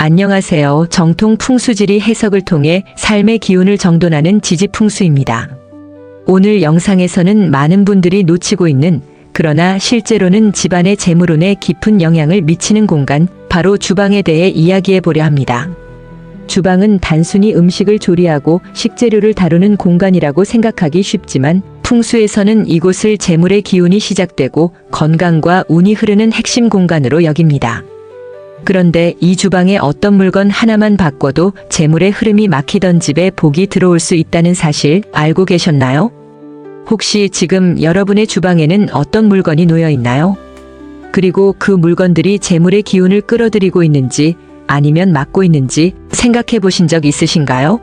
안녕하세요. 정통 풍수지리 해석을 통해 삶의 기운을 정돈하는 지지풍수입니다. 오늘 영상에서는 많은 분들이 놓치고 있는, 그러나 실제로는 집안의 재물운에 깊은 영향을 미치는 공간, 바로 주방에 대해 이야기해 보려 합니다. 주방은 단순히 음식을 조리하고 식재료를 다루는 공간이라고 생각하기 쉽지만, 풍수에서는 이곳을 재물의 기운이 시작되고 건강과 운이 흐르는 핵심 공간으로 여깁니다. 그런데 이 주방에 어떤 물건 하나만 바꿔도 재물의 흐름이 막히던 집에 복이 들어올 수 있다는 사실 알고 계셨나요? 혹시 지금 여러분의 주방에는 어떤 물건이 놓여 있나요? 그리고 그 물건들이 재물의 기운을 끌어들이고 있는지 아니면 막고 있는지 생각해 보신 적 있으신가요?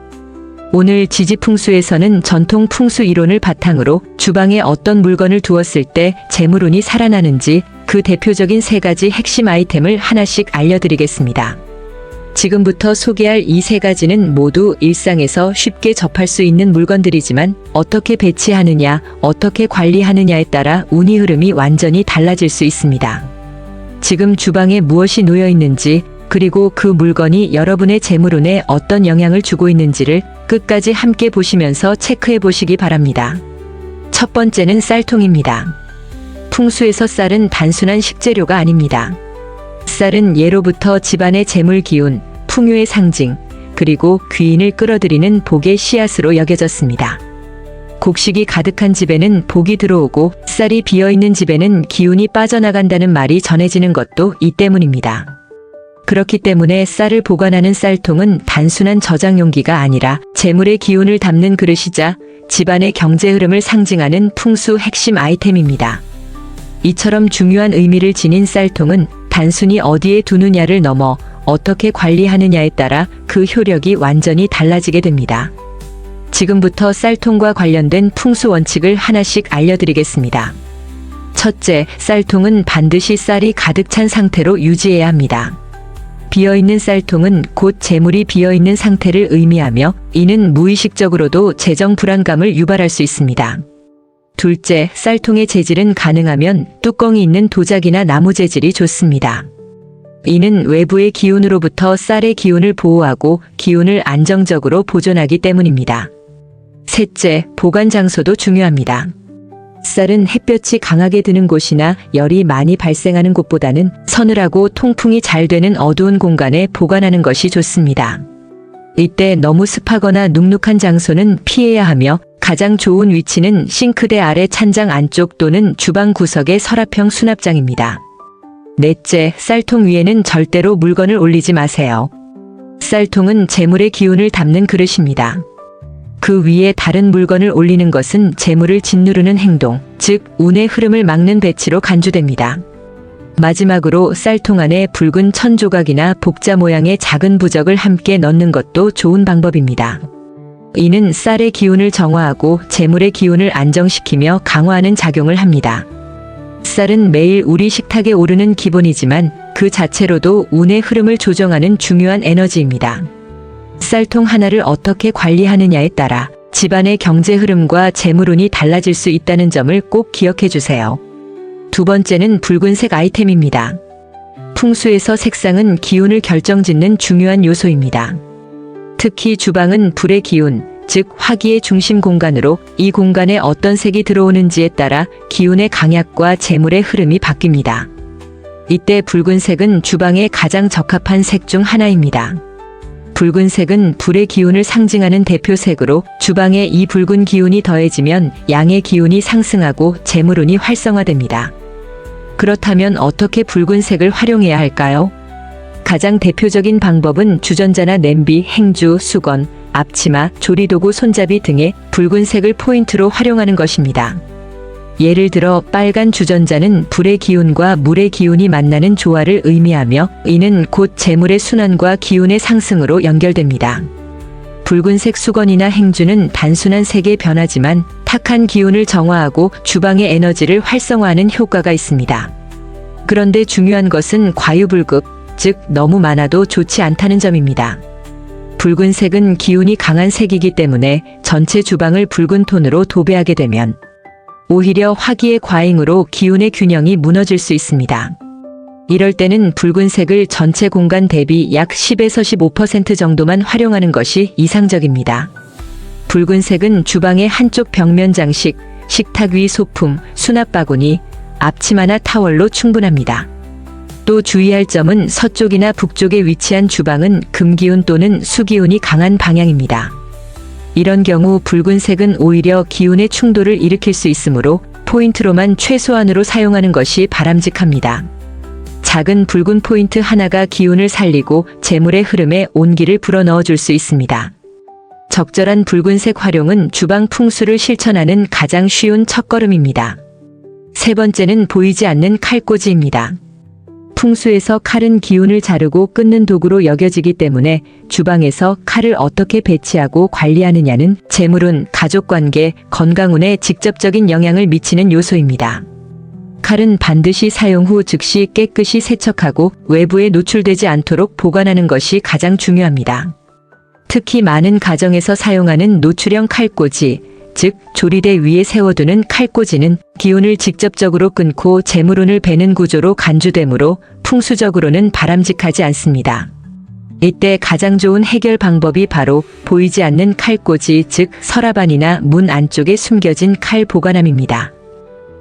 오늘 지지풍수에서는 전통 풍수 이론을 바탕으로 주방에 어떤 물건을 두었을 때 재물운이 살아나는지 그 대표적인 3가지 핵심 아이템을 하나씩 알려드리겠습니다. 지금부터 소개할 이 3가지는 모두 일상에서 쉽게 접할 수 있는 물건들이지만 어떻게 배치하느냐, 어떻게 관리하느냐에 따라 운이 흐름이 완전히 달라질 수 있습니다. 지금 주방에 무엇이 놓여 있는지, 그리고 그 물건이 여러분의 재물운에 어떤 영향을 주고 있는지를 끝까지 함께 보시면서 체크해 보시기 바랍니다. 첫 번째는 쌀통입니다. 풍수에서 쌀은 단순한 식재료가 아닙니다. 쌀은 예로부터 집안의 재물 기운, 풍요의 상징, 그리고 귀인을 끌어들이는 복의 씨앗으로 여겨졌습니다. 곡식이 가득한 집에는 복이 들어오고 쌀이 비어있는 집에는 기운이 빠져나간다는 말이 전해지는 것도 이 때문입니다. 그렇기 때문에 쌀을 보관하는 쌀통은 단순한 저장 용기가 아니라 재물의 기운을 담는 그릇이자 집안의 경제 흐름을 상징하는 풍수 핵심 아이템입니다. 이처럼 중요한 의미를 지닌 쌀통은 단순히 어디에 두느냐를 넘어 어떻게 관리하느냐에 따라 그 효력이 완전히 달라지게 됩니다. 지금부터 쌀통과 관련된 풍수 원칙을 하나씩 알려드리겠습니다. 첫째, 쌀통은 반드시 쌀이 가득 찬 상태로 유지해야 합니다. 비어있는 쌀통은 곧 재물이 비어있는 상태를 의미하며 이는 무의식적으로도 재정 불안감을 유발할 수 있습니다. 둘째, 쌀통의 재질은 가능하면 뚜껑이 있는 도자기나 나무 재질이 좋습니다. 이는 외부의 기운으로부터 쌀의 기운을 보호하고 기운을 안정적으로 보존하기 때문입니다. 셋째, 보관 장소도 중요합니다. 쌀은 햇볕이 강하게 드는 곳이나 열이 많이 발생하는 곳보다는 서늘하고 통풍이 잘 되는 어두운 공간에 보관하는 것이 좋습니다. 이때 너무 습하거나 눅눅한 장소는 피해야 하며 가장 좋은 위치는 싱크대 아래 찬장 안쪽 또는 주방 구석의 서랍형 수납장입니다. 넷째, 쌀통 위에는 절대로 물건을 올리지 마세요. 쌀통은 재물의 기운을 담는 그릇입니다. 그 위에 다른 물건을 올리는 것은 재물을 짓누르는 행동, 즉 운의 흐름을 막는 배치로 간주됩니다. 마지막으로 쌀통 안에 붉은 천 조각이나 복자 모양의 작은 부적을 함께 넣는 것도 좋은 방법입니다. 이는 쌀의 기운을 정화하고 재물의 기운을 안정시키며 강화하는 작용을 합니다. 쌀은 매일 우리 식탁에 오르는 기본이지만 그 자체로도 운의 흐름을 조정하는 중요한 에너지입니다. 쌀통 하나를 어떻게 관리하느냐에 따라 집안의 경제 흐름과 재물운이 달라질 수 있다는 점을 꼭 기억해 주세요. 두 번째는 붉은색 아이템입니다. 풍수에서 색상은 기운을 결정짓는 중요한 요소입니다. 특히 주방은 불의 기운, 즉 화기의 중심 공간으로 이 공간에 어떤 색이 들어오는지에 따라 기운의 강약과 재물의 흐름이 바뀝니다. 이때 붉은색은 주방에 가장 적합한 색 중 하나입니다. 붉은색은 불의 기운을 상징하는 대표색으로 주방에 이 붉은 기운이 더해지면 양의 기운이 상승하고 재물운이 활성화됩니다. 그렇다면 어떻게 붉은색을 활용해야 할까요? 가장 대표적인 방법은 주전자나 냄비, 행주, 수건, 앞치마, 조리도구, 손잡이 등의 붉은색을 포인트로 활용하는 것입니다. 예를 들어 빨간 주전자는 불의 기운과 물의 기운이 만나는 조화를 의미하며 이는 곧 재물의 순환과 기운의 상승으로 연결됩니다. 붉은색 수건이나 행주는 단순한 색의 변화지만 탁한 기운을 정화하고 주방의 에너지를 활성화하는 효과가 있습니다. 그런데 중요한 것은 과유불급, 즉 너무 많아도 좋지 않다는 점입니다. 붉은색은 기운이 강한 색이기 때문에 전체 주방을 붉은 톤으로 도배하게 되면 오히려 화기의 과잉으로 기운의 균형이 무너질 수 있습니다. 이럴 때는 붉은색을 전체 공간 대비 약 10에서 15% 정도만 활용하는 것이 이상적입니다. 붉은색은 주방의 한쪽 벽면 장식, 식탁 위 소품, 수납 바구니, 앞치마나 타월로 충분합니다. 또 주의할 점은 서쪽이나 북쪽에 위치한 주방은 금기운 또는 수기운이 강한 방향입니다. 이런 경우 붉은색은 오히려 기운의 충돌을 일으킬 수 있으므로 포인트로만 최소한으로 사용하는 것이 바람직합니다. 작은 붉은 포인트 하나가 기운을 살리고 재물의 흐름에 온기를 불어넣어 줄 수 있습니다. 적절한 붉은색 활용은 주방 풍수를 실천하는 가장 쉬운 첫걸음입니다. 세 번째는 보이지 않는 칼꽂이입니다. 풍수에서 칼은 기운을 자르고 끊는 도구로 여겨지기 때문에 주방에서 칼을 어떻게 배치하고 관리하느냐는 재물운, 가족관계, 건강운에 직접적인 영향을 미치는 요소입니다. 칼은 반드시 사용 후 즉시 깨끗이 세척하고 외부에 노출되지 않도록 보관하는 것이 가장 중요합니다. 특히 많은 가정에서 사용하는 노출형 칼꽂이, 즉 조리대 위에 세워두는 칼꽂이는 기운을 직접적으로 끊고 재물운을 배는 구조로 간주되므로 풍수적으로는 바람직하지 않습니다. 이때 가장 좋은 해결 방법이 바로 보이지 않는 칼꽂이, 즉 서랍 안이나 문 안쪽에 숨겨진 칼 보관함입니다.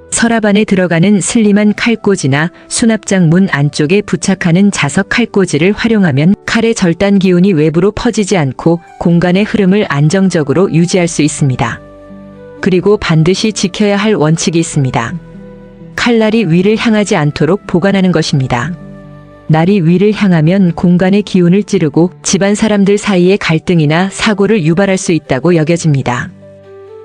서랍 안에 들어가는 슬림한 칼꽂이나 수납장 문 안쪽에 부착하는 자석 칼꽂이를 활용하면 칼의 절단 기운이 외부로 퍼지지 않고 공간의 흐름을 안정적으로 유지할 수 있습니다. 그리고 반드시 지켜야 할 원칙이 있습니다. 칼날이 위를 향하지 않도록 보관하는 것입니다. 날이 위를 향하면 공간의 기운을 찌르고 집안 사람들 사이에 갈등이나 사고를 유발할 수 있다고 여겨집니다.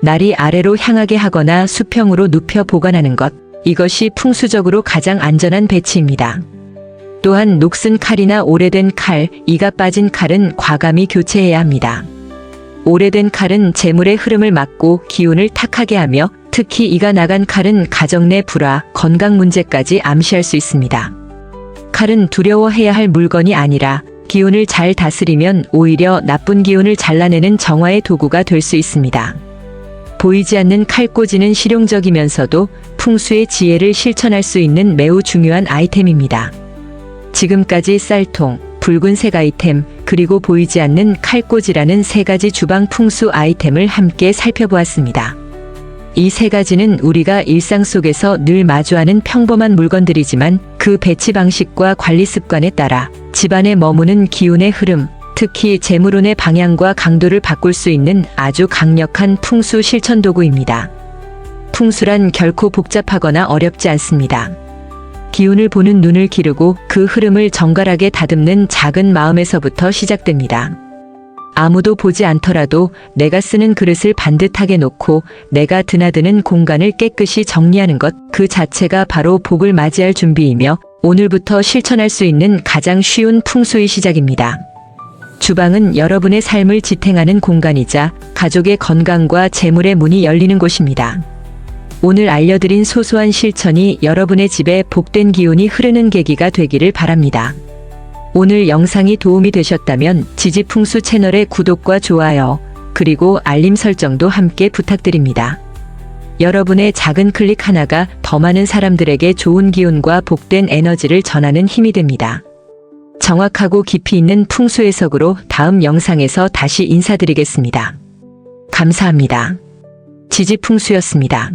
날이 아래로 향하게 하거나 수평으로 눕혀 보관하는 것, 이것이 풍수적으로 가장 안전한 배치입니다. 또한 녹슨 칼이나 오래된 칼, 이가 빠진 칼은 과감히 교체해야 합니다. 오래된 칼은 재물의 흐름을 막고 기운을 탁하게 하며 특히 이가 나간 칼은 가정 내 불화, 건강 문제까지 암시할 수 있습니다. 칼은 두려워해야 할 물건이 아니라 기운을 잘 다스리면 오히려 나쁜 기운을 잘라내는 정화의 도구가 될 수 있습니다. 보이지 않는 칼꽂이는 실용적이면서도 풍수의 지혜를 실천할 수 있는 매우 중요한 아이템입니다. 지금까지 쌀통, 붉은색 아이템, 그리고 보이지 않는 칼꽂이라는 세 가지 주방 풍수 아이템을 함께 살펴보았습니다. 이 세 가지는 우리가 일상 속에서 늘 마주하는 평범한 물건들이지만 그 배치 방식과 관리 습관에 따라 집안에 머무는 기운의 흐름, 특히 재물운의 방향과 강도를 바꿀 수 있는 아주 강력한 풍수 실천 도구입니다. 풍수란 결코 복잡하거나 어렵지 않습니다. 기운을 보는 눈을 기르고 그 흐름을 정갈하게 다듬는 작은 마음에서부터 시작됩니다. 아무도 보지 않더라도 내가 쓰는 그릇을 반듯하게 놓고 내가 드나드는 공간을 깨끗이 정리하는 것, 그 자체가 바로 복을 맞이할 준비이며 오늘부터 실천할 수 있는 가장 쉬운 풍수의 시작입니다. 주방은 여러분의 삶을 지탱하는 공간이자 가족의 건강과 재물의 문이 열리는 곳입니다. 오늘 알려드린 소소한 실천이 여러분의 집에 복된 기운이 흐르는 계기가 되기를 바랍니다. 오늘 영상이 도움이 되셨다면 지지풍수 채널의 구독과 좋아요, 그리고 알림 설정도 함께 부탁드립니다. 여러분의 작은 클릭 하나가 더 많은 사람들에게 좋은 기운과 복된 에너지를 전하는 힘이 됩니다. 정확하고 깊이 있는 풍수 해석으로 다음 영상에서 다시 인사드리겠습니다. 감사합니다. 지지풍수였습니다.